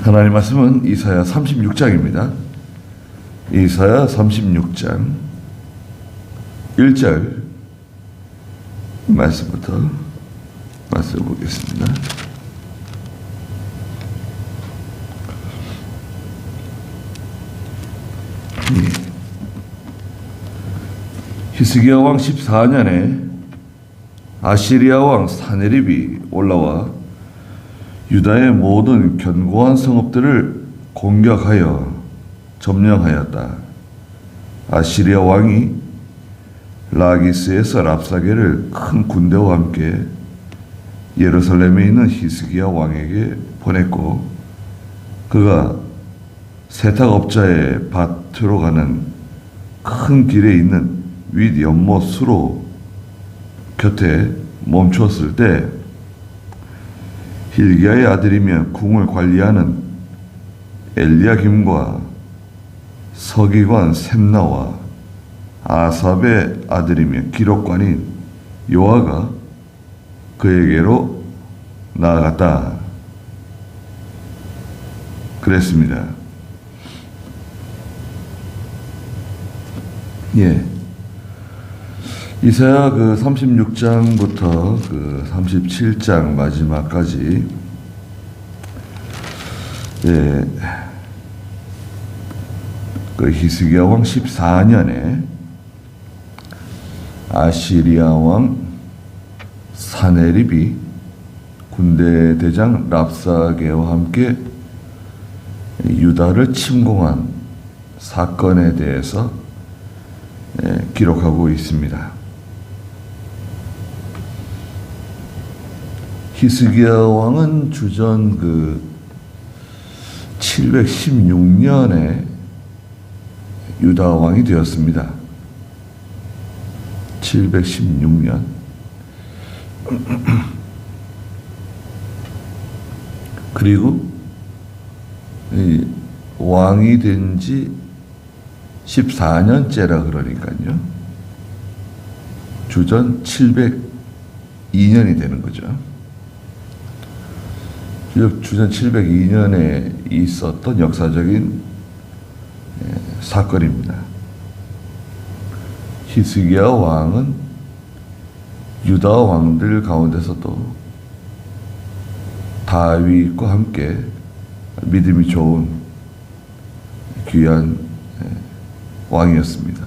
하나님 말씀은 이사야 36장입니다. 이사야 36장 1절 말씀부터 말씀 보겠습니다. 히스기야 왕 14년에 아시리아 왕 사네립이 올라와 유다의 모든 견고한 성읍들을 공격하여 점령하였다. 아시리아 왕이 라기스에서 랍사게를 큰 군대와 함께 예루살렘에 있는 히스기야 왕에게 보냈고, 그가 세탁업자의 밭으로 가는 큰 길에 있는 윗 연못 수로 곁에 멈추었을 때 hil기야의 아들이며 궁을 관리하는 엘리야김과 서기관 셈나와 아삽의 아들이며 기록관인 요아가 그에게로 나아갔다. 그랬습니다. 이사야 36장부터 37장 마지막까지 히스기야 왕 14년에 아시리아 왕 사네립이 군대 대장 랍사게와 함께 유다를 침공한 사건에 대해서 기록하고 있습니다. 히스기야 왕은 주전 716년에 유다 왕이 되었습니다. 716년. 그리고 왕이 된 지 14년째라 그러니까요. 주전 702년이 되는 거죠. 주전 702년에 있었던 역사적인 사건입니다. 히스기야 왕은 유다 왕들 가운데서도 다윗과 함께 믿음이 좋은 귀한 왕이었습니다.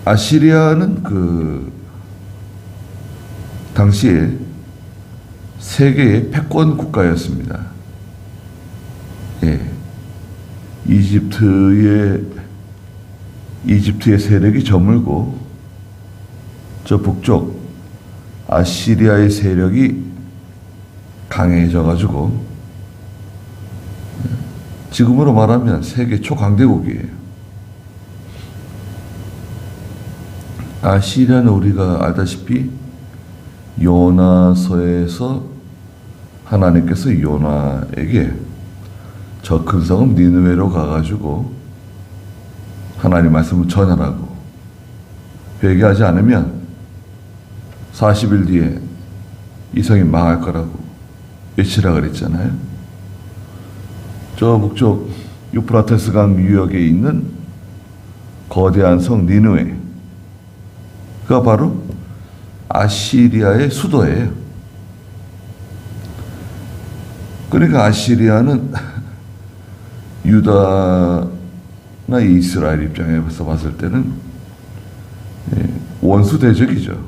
아시리아는 당시에 세계의 패권 국가였습니다. 이집트의 세력이 저물고 저 북쪽 아시리아의 세력이 강해져가지고 지금으로 말하면 세계 초강대국이에요. 아시리아는 우리가 알다시피 요나서에서 하나님께서 요나에게 저 큰 성읍 니느웨로 가가지고 하나님 말씀을 전하라고, 회개하지 않으면 40일 뒤에 이 성이 망할 거라고 외치라 그랬잖아요. 저 북쪽 유프라테스강 유역에 있는 거대한 성 니느웨가 바로 아시리아의 수도예요. 그러니까 아시리아는 유다나 이스라엘 입장에서 봤을 때는 원수 대적이죠.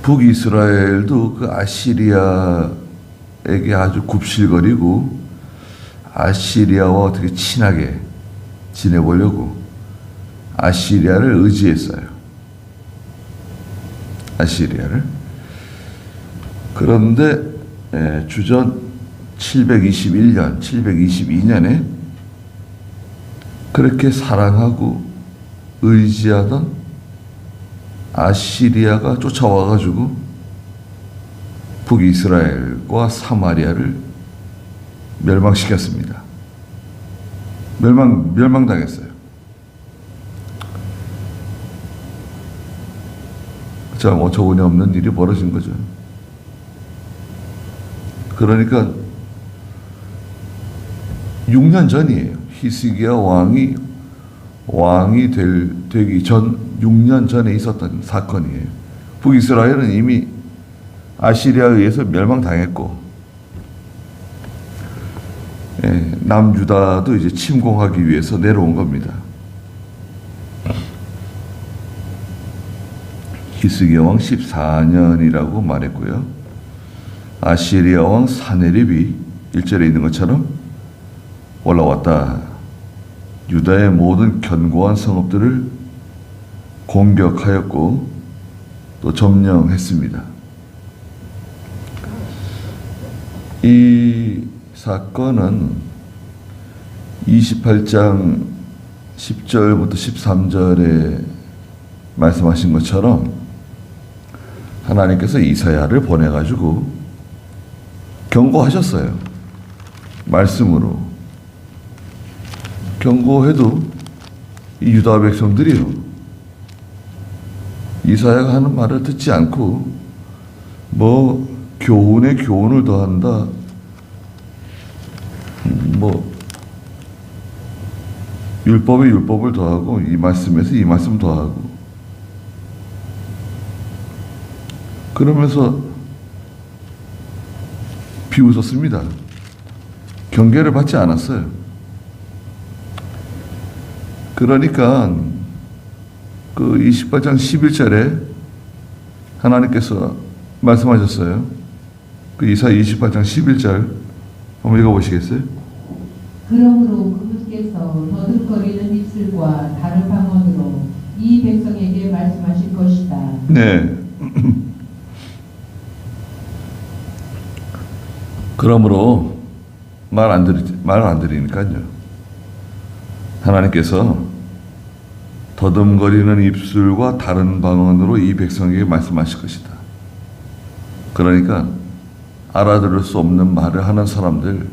북이스라엘도 아시리아에게 아주 굽실거리고 아시리아와 어떻게 친하게 지내보려고 아시리아를 의지했어요. 아시리아를. 그런데 주전 721년, 722년에 그렇게 사랑하고 의지하던 아시리아가 쫓아와가지고 북이스라엘과 사마리아를 멸망시켰습니다. 멸망당했어요. 참 어처구니 없는 일이 벌어진 거죠. 그러니까 6년 전이에요. 히스기야 왕이 되기 전 6년 전에 있었던 사건이에요. 북이스라엘은 이미 아시리아에 의해서 멸망당했고, 남유다도 이제 침공하기 위해서 내려온 겁니다. 히스기야 왕 14년이라고 말했고요. 아시리아 왕 사네립이 1절에 있는 것처럼 올라왔다. 유다의 모든 견고한 성읍들을 공격하였고 또 점령했습니다. 이 사건은 28장 10절부터 13절에 말씀하신 것처럼 하나님께서 이사야를 보내가지고 경고하셨어요. 말씀으로. 경고해도 이 유다 백성들이요, 이사야가 하는 말을 듣지 않고 뭐 교훈에 교훈을 더한다, 뭐 율법에 율법을 더하고 이 말씀에서 이 말씀 더하고 그러면서 비웃었습니다. 경계를 받지 않았어요. 그러니까 그 28장 11절에 하나님께서 말씀하셨어요. 그 이사야 28장 11절 한번 읽어보시겠어요? 그러므로 그분께서 더듬거리는 입술과 다른 방언으로 이 백성에게 말씀하실 것이다. 네. 그러므로 말 안 들으니까요. 하나님께서 더듬거리는 입술과 다른 방언으로 이 백성에게 말씀하실 것이다. 그러니까 알아들을 수 없는 말을 하는 사람들,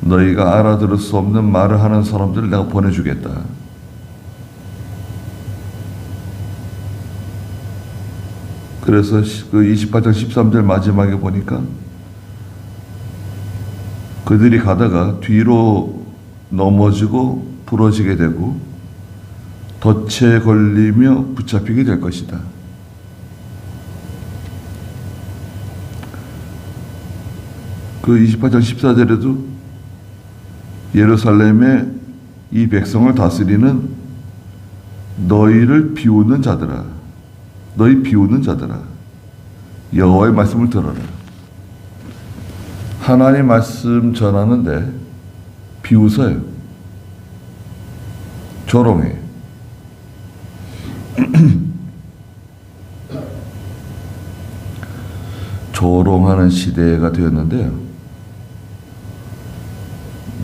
너희가 알아들을 수 없는 말을 하는 사람들을 내가 보내주겠다. 그래서 그 28장 13절 마지막에 보니까 그들이 가다가 뒤로 넘어지고 부러지게 되고 덫에 걸리며 붙잡히게 될 것이다. 그 28장 14절에도 예루살렘의 이 백성을 다스리는 너희를 비웃는 자들아, 너희 비웃는 자들아, 여호와의 말씀을 들어라. 하나님 말씀 전하는데 비웃어요. 조롱해. 조롱하는 시대가 되었는데요.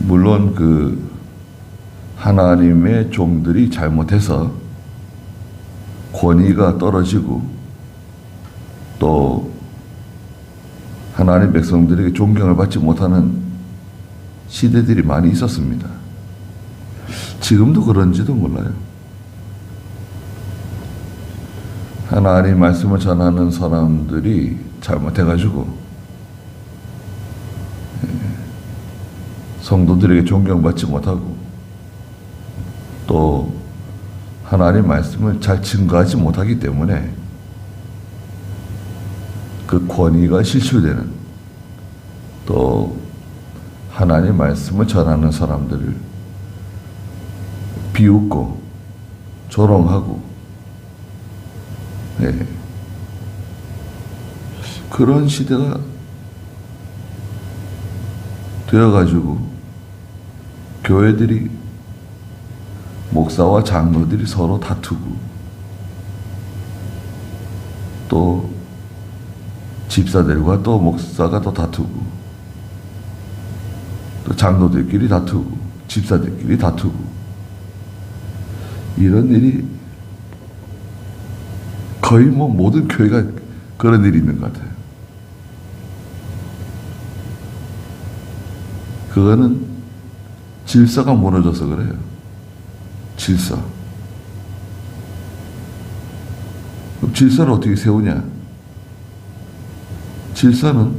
물론 그 하나님의 종들이 잘못해서 권위가 떨어지고 또 하나님 백성들에게 존경을 받지 못하는 시대들이 많이 있었습니다. 지금도 그런지도 몰라요. 하나님 말씀을 전하는 사람들이 잘못해가지고 성도들에게 존경받지 못하고 또 하나님 말씀을 잘 증거하지 못하기 때문에 그 권위가 실추되는, 또 하나님 말씀을 전하는 사람들을 비웃고 조롱하고, 네, 그런 시대가 되어가지고 교회들이, 목사와 장로들이 서로 다투고 또 집사들과 또 목사가 또 다투고 또 장로들끼리 다투고 집사들끼리 다투고 이런 일이 거의 뭐 모든 교회가 그런 일이 있는 것 같아요. 그거는 질서가 무너져서 그래요. 질서 질서를 어떻게 세우냐? 질서는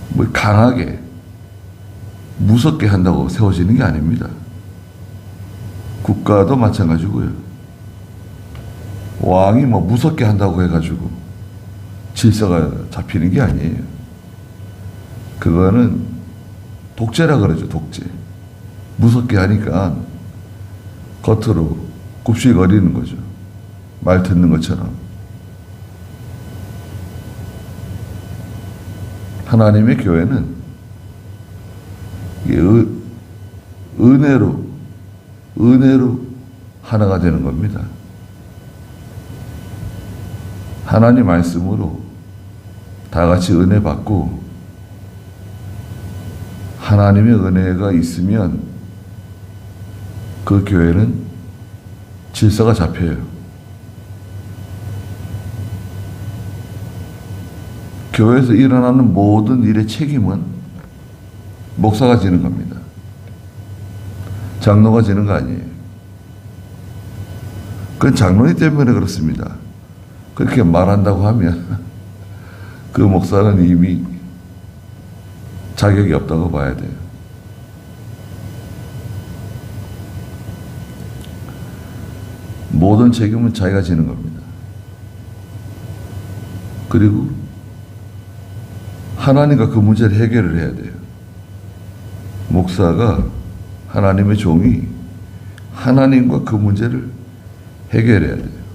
뭐 강하게 무섭게 한다고 세워지는 게 아닙니다. 국가도 마찬가지고요. 왕이 뭐 무섭게 한다고 해가지고 질서가 잡히는 게 아니에요. 그거는 독재라 그러죠, 독재. 무섭게 하니까 겉으로 굽실거리는 거죠. 말 듣는 것처럼. 하나님의 교회는 이게 은혜로 하나가 되는 겁니다. 하나님 말씀으로 다 같이 은혜 받고 하나님의 은혜가 있으면 그 교회는 질서가 잡혀요. 교회에서 일어나는 모든 일의 책임은 목사가 지는 겁니다. 장로가 지는 거 아니에요. 그건 장로님 때문에 그렇습니다. 그렇게 말한다고 하면 그 목사는 이미 자격이 없다고 봐야 돼요. 모든 책임은 자기가 지는 겁니다. 그리고 하나님과 그 문제를 해결을 해야 돼요. 목사가 하나님의 종이 하나님과 그 문제를 해결해야 돼요.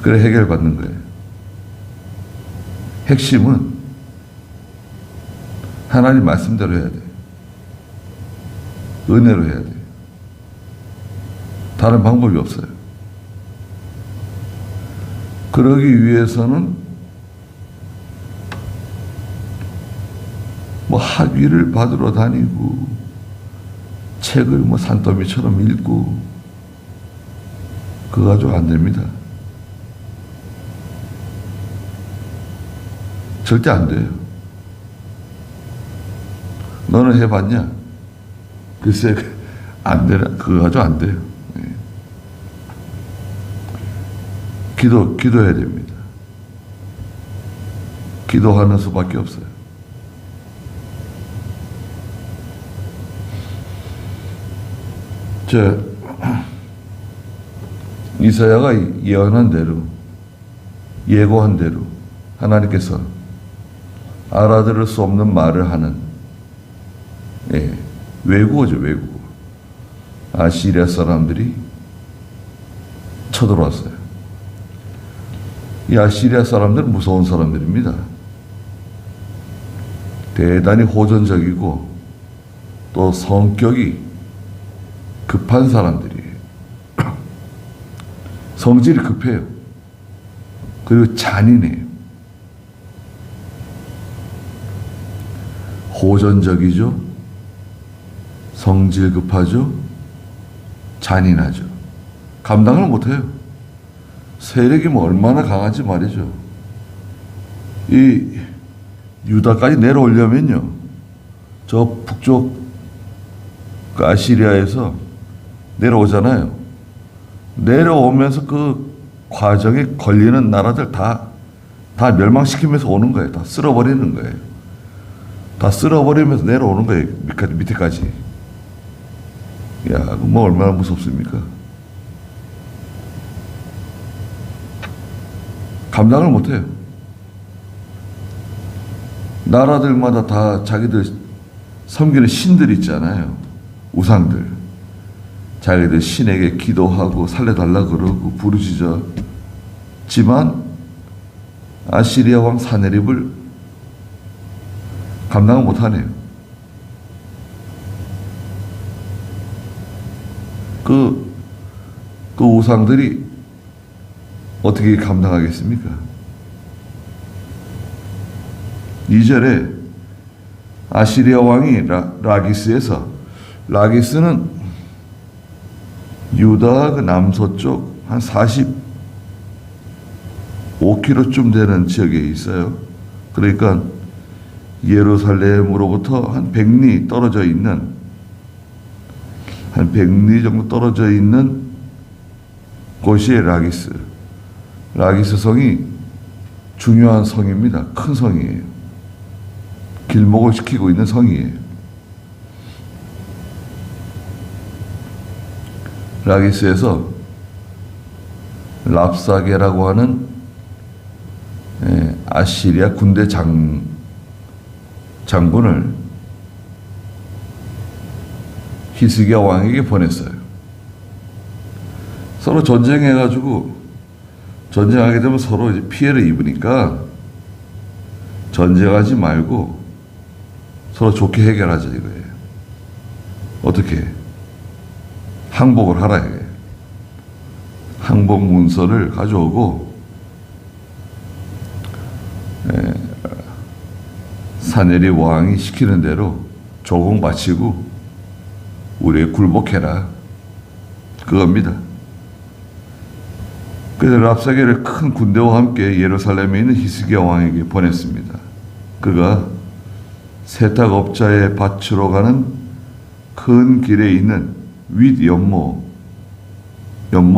그래 해결받는 거예요. 핵심은 하나님 말씀대로 해야 돼요. 은혜로 해야 돼요. 다른 방법이 없어요. 그러기 위해서는 뭐 학위를 받으러 다니고 책을 뭐 산더미처럼 읽고 그거 가지고 안 됩니다. 절대 안 돼요. 너는 해봤냐? 글쎄 안 되나? 그거 가지고 안 돼요. 기도해야 됩니다. 기도하는 수밖에 없어요. 이사야가 예언한 대로, 예고한 대로 하나님께서 알아들을 수 없는 말을 하는 외국어죠, 외국어. 아시리아 사람들이 쳐들어왔어요. 이 아시리아 사람들은 무서운 사람들입니다. 대단히 호전적이고 또 성격이 급한 사람들이에요. 성질이 급해요. 그리고 잔인해요. 호전적이죠. 성질 급하죠. 잔인하죠. 감당을 못해요. 세력이 뭐 얼마나 강한지 말이죠. 이 유다까지 내려오려면요, 저 북쪽 그 아시리아에서 내려오잖아요. 내려오면서 그 과정에 걸리는 나라들 다 멸망시키면서 오는 거예요. 다 쓸어버리는 거예요. 다 쓸어버리면서 내려오는 거예요. 밑에까지. 야, 뭐 얼마나 무섭습니까? 감당을 못해요. 나라들마다 다 자기들 섬기는 신들 있잖아요. 우상들. 자기들 신에게 기도하고 살려달라 그러고 부르짖었지만 아시리아 왕 사네립을 감당을 못하네요. 그 우상들이 어떻게 감당하겠습니까? 2절에 아시리아 왕이 라기스에서, 라기스는 유다 그 남서쪽 한 45km쯤 되는 지역에 있어요. 그러니까 예루살렘으로부터 한 100리 떨어져 있는, 한 100리 정도 떨어져 있는 그것이 라기스. 라기스 성이 중요한 성입니다. 큰 성이에요. 길목을 지키고 있는 성이에요. 라기스에서 랍사게라고 하는 아시리아 군대 장군을 히스기야 왕에게 보냈어요. 서로 전쟁해가지고 전쟁하게 되면 서로 이제 피해를 입으니까 전쟁하지 말고 서로 좋게 해결하자 이거예요. 어떻게? 항복을 하라 해. 항복 문서를 가져오고 사네리 왕이 시키는 대로 조공 바치고 우리에 굴복해라. 그겁니다. 그래서 랍사게를 큰 군대와 함께 예루살렘에 있는 히스기야 왕에게 보냈습니다. 그가 세탁업자의 밭으로 가는 큰 길에 있는 윗 연못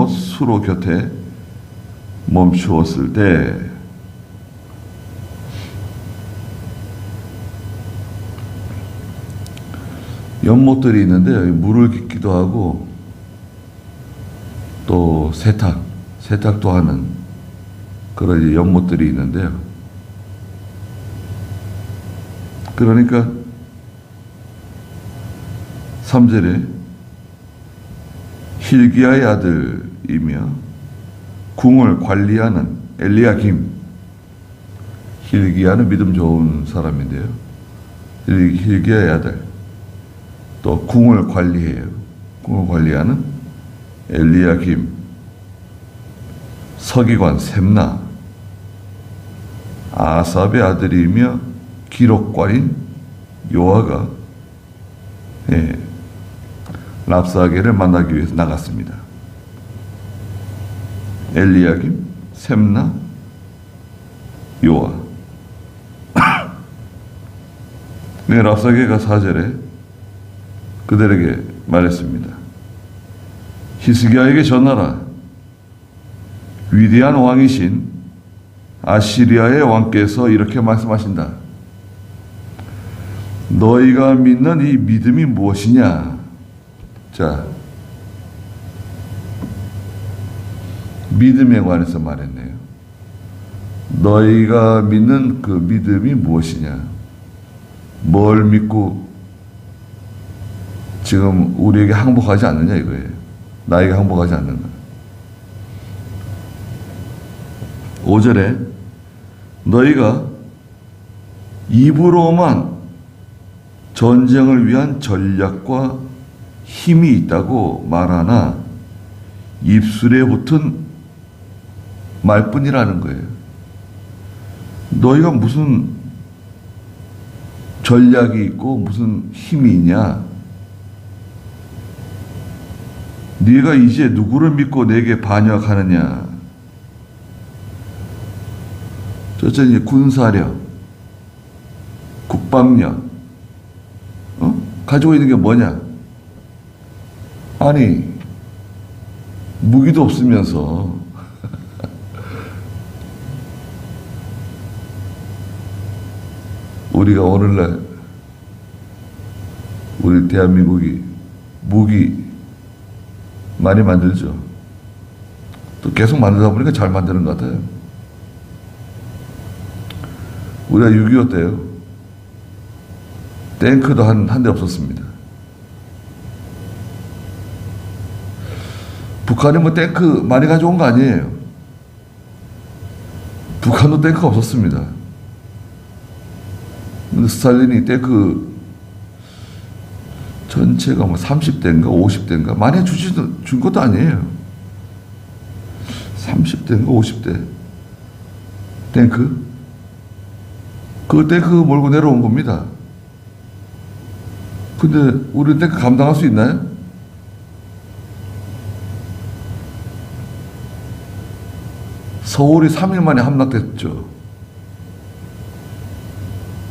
수로 곁에 멈추었을 때 연못들이 있는데 물을 깃기도 하고 또 세탁도 하는 그런 연못들이 있는데요. 그러니까 3절에 힐기야의 아들이며 궁을 관리하는 엘리야김. 힐기야는 믿음 좋은 사람인데요. 힐기야의 아들. 또 궁을 관리해요. 궁을 관리하는 엘리야김. 서기관 셈나. 아삽의 아들이며 기록관인 요아가 랍사게를 만나기 위해서 나갔습니다. 엘리야김, 셈나, 요아. 네, 랍사게가 4절에 그들에게 말했습니다. 히스기야에게 전하라. 위대한 왕이신 아시리아의 왕께서 이렇게 말씀하신다. 너희가 믿는 이 믿음이 무엇이냐? 자, 믿음에 관해서 말했네요. 너희가 믿는 그 믿음이 무엇이냐? 뭘 믿고 지금 우리에게 항복하지 않느냐 이거예요. 나에게 항복하지 않는가. 5절에 너희가 입으로만 전쟁을 위한 전략과 힘이 있다고 말하나 입술에 붙은 말뿐이라는 거예요. 너희가 무슨 전략이 있고 무슨 힘이 있냐? 네가 이제 누구를 믿고 내게 반역하느냐? 저는 군사력, 국방력, 가지고 있는 게 뭐냐? 아니, 무기도 없으면서 우리가 오늘날 우리 대한민국이 무기 많이 만들죠. 또 계속 만들다 보니까 잘 만드는 것 같아요. 우리가 6.25 때요. 탱크도 한 대 없었습니다. 북한이 뭐 탱크 많이 가져온 거 아니에요. 북한도 탱크가 없었습니다. 근데 스탈린이 탱크 전체가 뭐 30대인가 50대인가 많이 준 것도 아니에요. 30대인가 50대 탱크. 그 탱크 몰고 내려온 겁니다. 근데 우리 탱크 감당할 수 있나요? 서울이 3일 만에 함락됐죠.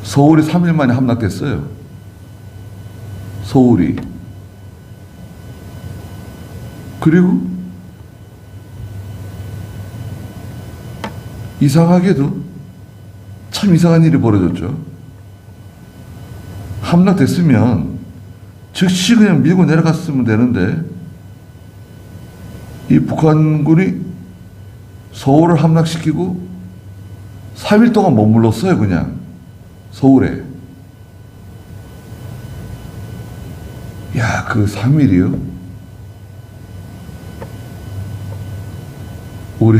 서울이 3일 만에 함락됐어요. 서울이. 그리고 이상하게도 참 이상한 일이 벌어졌죠. 함락됐으면 즉시 그냥 밀고 내려갔으면 되는데 이 북한군이 서울을 함락시키고 3일 동안 머물렀어요. 그냥 서울에. 야, 그 3일이요? 우리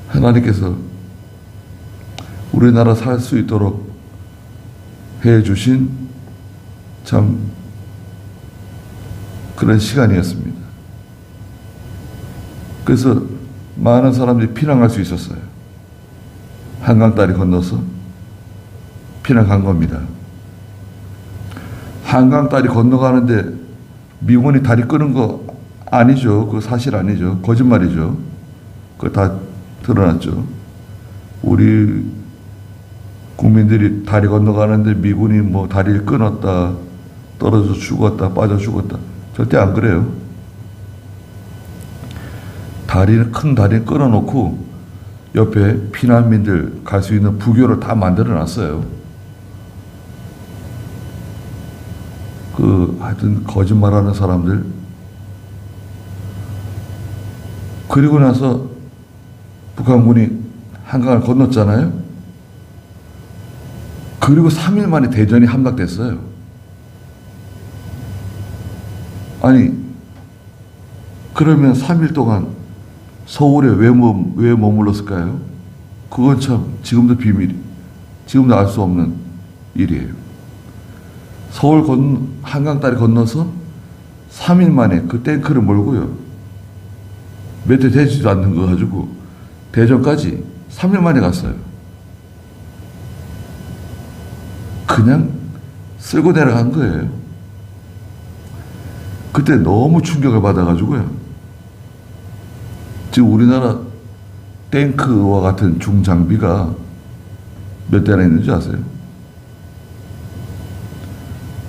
하나님께서 우리나라 살 수 있도록 해주신 참 그런 시간이었습니다. 그래서 많은 사람들이 피난갈 수 있었어요. 한강다리 건너서 피난 간 겁니다. 한강다리 건너가는데 미군이 다리 끄는 거 아니죠. 그거 사실 아니죠. 거짓말이죠. 그거 다 드러났죠. 우리 국민들이 다리 건너가는데 미군이 뭐 다리를 끊었다, 떨어져 죽었다, 빠져 죽었다. 절대 안 그래요. 큰 다리를 끊어놓고 옆에 피난민들 갈 수 있는 부교를 다 만들어 놨어요. 하여튼 거짓말하는 사람들. 그리고 나서 북한군이 한강을 건넜잖아요. 그리고 3일 만에 대전이 함락됐어요. 아니, 그러면 3일 동안 서울에 왜 머물렀을까요? 그건 참 지금도 비밀이, 지금도 알 수 없는 일이에요. 한강다리 건너서 3일 만에 그 탱크를 몰고요. 몇 대 되지도 않는 거 가지고 대전까지 3일 만에 갔어요. 그냥 쓸고 내려간 거예요. 그때 너무 충격을 받아가지고요. 지금 우리나라 탱크와 같은 중장비가 몇 대나 있는지 아세요?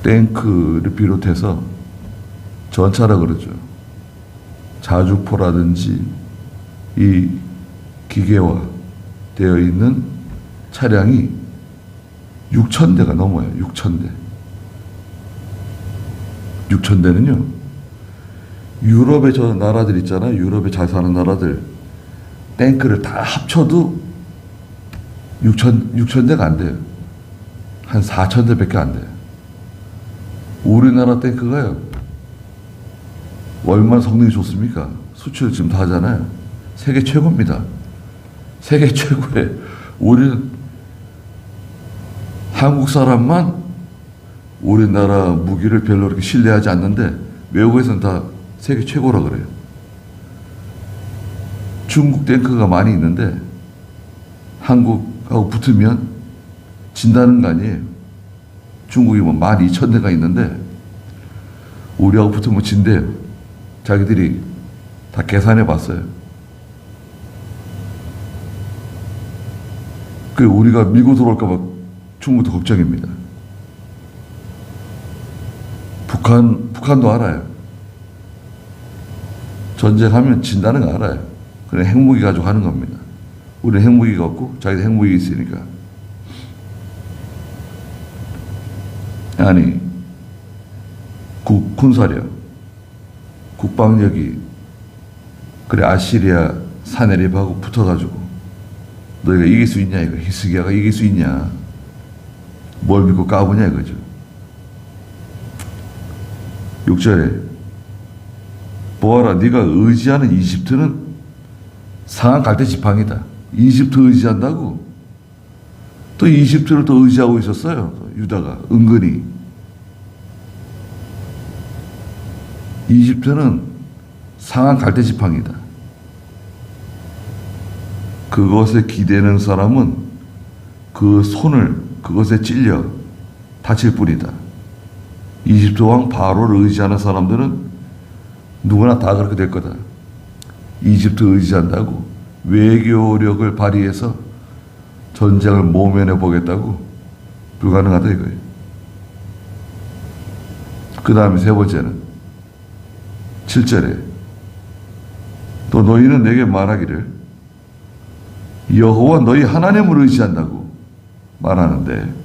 탱크를 비롯해서 전차라 그러죠. 자주포라든지 이 기계화 되어 있는 차량이 6,000대가 넘어요. 6,000대. 6,000대는요. 유럽의 저 나라들 있잖아요. 유럽에 잘 사는 나라들. 탱크를 다 합쳐도 6,000대가 안 돼요. 한 4,000대밖에 안 돼요. 우리나라 탱크가요. 얼마나 성능이 좋습니까? 수출 지금 다 하잖아요. 세계 최고입니다. 세계 최고의, 우리는 한국 사람만 우리나라 무기를 별로 그렇게 신뢰하지 않는데 외국에서는 다 세계 최고라 그래요. 중국 탱크가 많이 있는데 한국하고 붙으면 진다는 거 아니에요. 중국이 뭐 12,000대가 있는데 우리하고 붙으면 진대요. 자기들이 다 계산해 봤어요. 그 우리가 밀고 들어올까봐 중국도 걱정입니다. 북한도 알아요. 전쟁하면 진다는 거 알아요. 그냥 핵무기 가지고 하는 겁니다. 우리는 핵무기가 없고 자기들 핵무기 있으니까. 아니, 군사력, 국방력이 그래 아시리아 사내립하고 붙어가지고 너희가 이길 수 있냐 이거. 히스기야가 이길 수 있냐. 뭘 믿고 까부냐 이거죠. 6절에 보아라 네가 의지하는 이집트는 상한 갈대 지팡이다. 이집트 의지한다고. 또 이집트를 또 의지하고 있었어요. 유다가 은근히. 이집트는 상한 갈대 지팡이다. 그것에 기대는 사람은 그 손을 그것에 찔려 다칠 뿐이다. 이집트 왕 바로를 의지하는 사람들은 누구나 다 그렇게 될 거다. 이집트 의지한다고 외교력을 발휘해서 전쟁을 모면해 보겠다고 불가능하다 이거예요. 그 다음에 세 번째는 7절에 또 너희는 내게 말하기를 여호와 너희 하나님을 의지한다고 말하는데,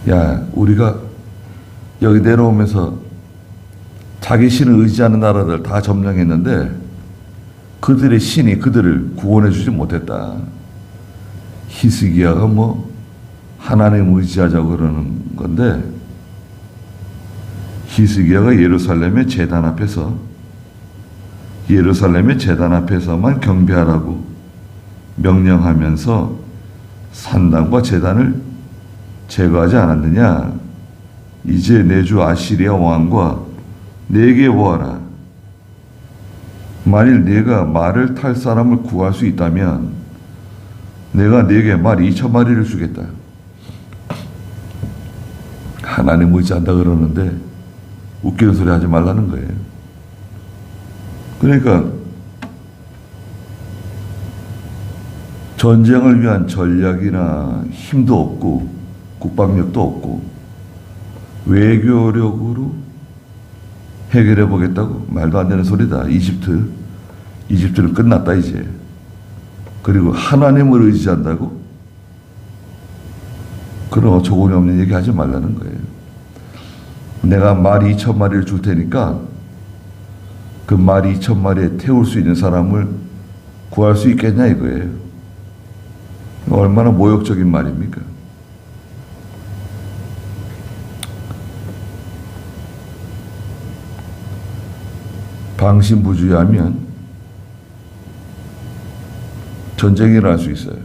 야, 우리가 여기 내려오면서 자기 신을 의지하는 나라들 다 점령했는데 그들의 신이 그들을 구원해 주지 못했다. 히스기야가 뭐 하나님 의지하자고 그러는 건데, 히스기야가 예루살렘의 제단 앞에서만 경배하라고 명령하면서 산당과 제단을 제거하지 않았느냐. 이제 내 주 아시리아 왕과 내게 보아라. 만일 네가 말을 탈 사람을 구할 수 있다면 내가 네게 말 2,000마리를 주겠다. 하나님 의지한다 그러는데 웃기는 소리 하지 말라는 거예요. 그러니까 전쟁을 위한 전략이나 힘도 없고 국방력도 없고 외교력으로 해결해 보겠다고? 말도 안 되는 소리다. 이집트는 끝났다 이제. 그리고 하나님을 의지한다고? 그런 어처구니 없는 얘기 하지 말라는 거예요. 내가 말 2,000마리를 줄 테니까 그 말 2,000마리에 태울 수 있는 사람을 구할 수 있겠냐 이거예요. 얼마나 모욕적인 말입니까? 방심부주의하면 전쟁이 일어날 수 있어요.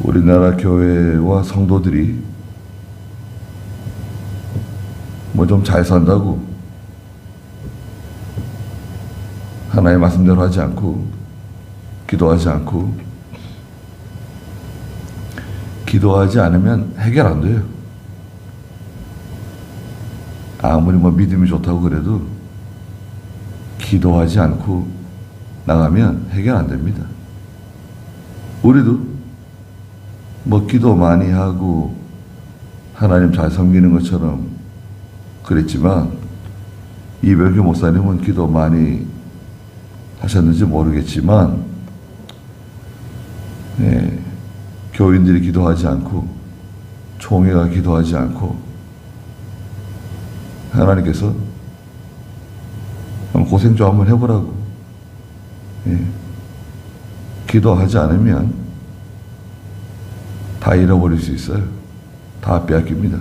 우리나라 교회와 성도들이 뭐 좀 잘 산다고 하나의 말씀대로 하지 않고 기도하지 않으면 해결 안 돼요. 아무리 뭐 믿음이 좋다고 그래도 기도하지 않고 나가면 해결 안 됩니다. 우리도 뭐 기도 많이 하고 하나님 잘 섬기는 것처럼 그랬지만 이병규 목사님은 기도 많이 하셨는지 모르겠지만 교인들이 기도하지 않고 총회가 기도하지 않고 하나님께서 고생 좀 한번 해보라고. 기도하지 않으면 다 잃어버릴 수 있어요. 다 빼앗깁니다.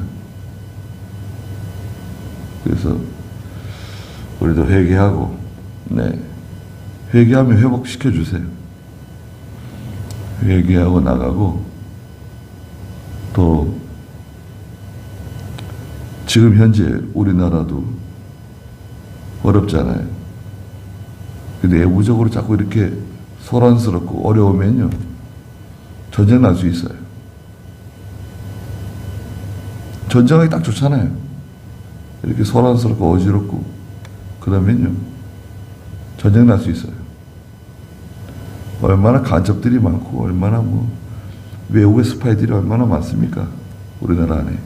그래서 우리도 회개하고, 회개하면 회복시켜 주세요. 회개하고 나가고, 또 지금 현재 우리나라도 어렵잖아요. 근데 내부적으로 자꾸 이렇게 소란스럽고 어려우면요, 전쟁 날 수 있어요. 전쟁하기 딱 좋잖아요. 이렇게 소란스럽고 어지럽고 그러면요, 전쟁 날 수 있어요. 얼마나 간첩들이 많고 얼마나 뭐 외국의 스파이들이 얼마나 많습니까? 우리나라 안에.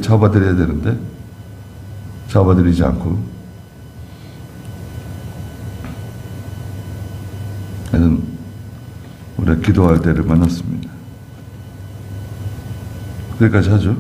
잡아들여야 되는데 잡아들이지 않고, 하여튼 우리가 기도할 때를 만났습니다. 거기까지 하죠.